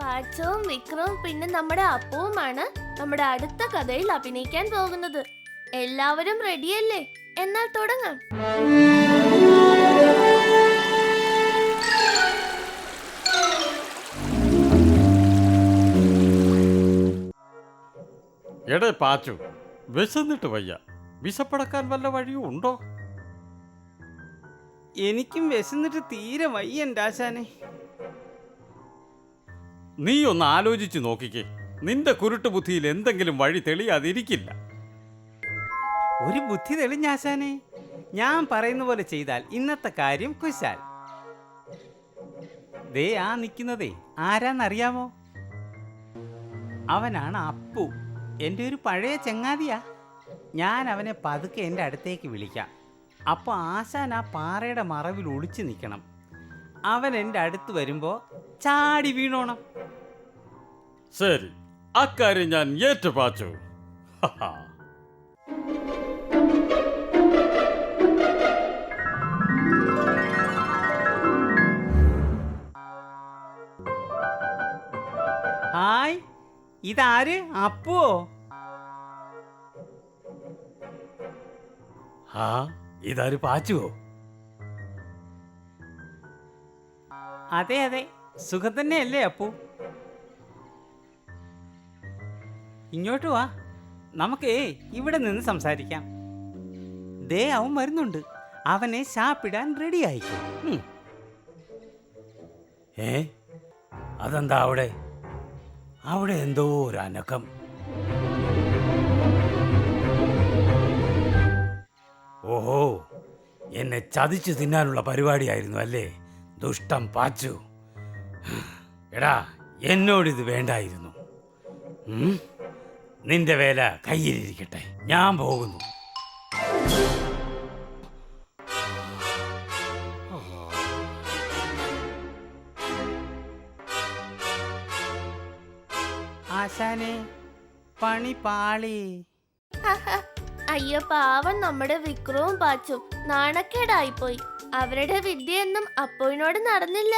പാച്ചവും വിക്രവും പിന്നെ നമ്മുടെ അപ്പവുമാണ് നമ്മുടെ അടുത്ത കഥയിൽ അഭിനയിക്കാൻ പോകുന്നത്. എല്ലാവരും റെഡിയല്ലേ? എന്നാൽ തുടങ്ങാം. എടേ പാച്ചു, വിശന്നിട്ട് വയ്യ. വിശപ്പടക്കാൻ വല്ല വഴിയും ഉണ്ടോ? എനിക്കും വിശന്നിട്ട് തീരെ വയ്യൻ്റെ ആശാനെ. നീ ഒന്ന് ആലോചിച്ച് നോക്കിക്കേ. നിന്റെ കുരുട്ട് ബുദ്ധിയിൽ എന്തെങ്കിലും വഴി തെളിയാതിരിക്കില്ല. ഒരു ബുദ്ധി തെളിഞ്ഞാശാനെ. ഞാൻ പറയുന്ന പോലെ ചെയ്താൽ ഇന്നത്തെ കാര്യം കുശാൽ. ദേ ആ നിൽക്കുന്നതേ ആരാന്നറിയാമോ? അവനാണ് അപ്പു. എൻ്റെ ഒരു പഴയ ചങ്ങാതിയാ. ഞാൻ അവനെ പതുക്കെ എൻ്റെ അടുത്തേക്ക് വിളിക്കാം. അപ്പോൾ ആശാൻ ആ പാറയുടെ മറവിൽ ഒളിച്ചു നിൽക്കണം. അവൻ എൻ്റെ അടുത്ത് വരുമ്പോൾ ചാടി വീണോണം. ശരി, അക്കാര്യം ഞാൻ ഏറ്റു പാച്ചു. ഹായ്, ഇതാര്? അപ്പുവോ? ഇതാര് പാച്ചുവോ? അതെ അതെ, സുഖം തന്നെയല്ലേ അപ്പു? ഇങ്ങോട്ട് വാ, നമുക്ക് ഇവിടെ നിന്ന് സംസാരിക്കാം. ദേ അവൻ വരുന്നുണ്ട്. അവനെ ശാപ്പിടാൻ റെഡി ആയിക്കും. അതെന്താ അവിടെ? അവിടെ എന്തോ ഒരു അനക്കം. ഓഹോ, എന്നെ ചതിച്ചു തിന്നാനുള്ള പരിപാടിയായിരുന്നു അല്ലേ ദുഷ്ടം പാച്ചു. എടാ, എന്നോടിത് വേണ്ടായിരുന്നു. നിന്റെ വേല കയ്യിലിരിക്കട്ടെ, ഞാൻ പോകുന്നു. ആശാനെ, പണി പാളി. അയ്യോ പാവം നമ്മുടെ വിക്രവും പാച്ചും നാണക്കേടായിപ്പോയി. അവരുടെ വിദ്യയൊന്നും അപ്പോയിനോട് നടന്നില്ല.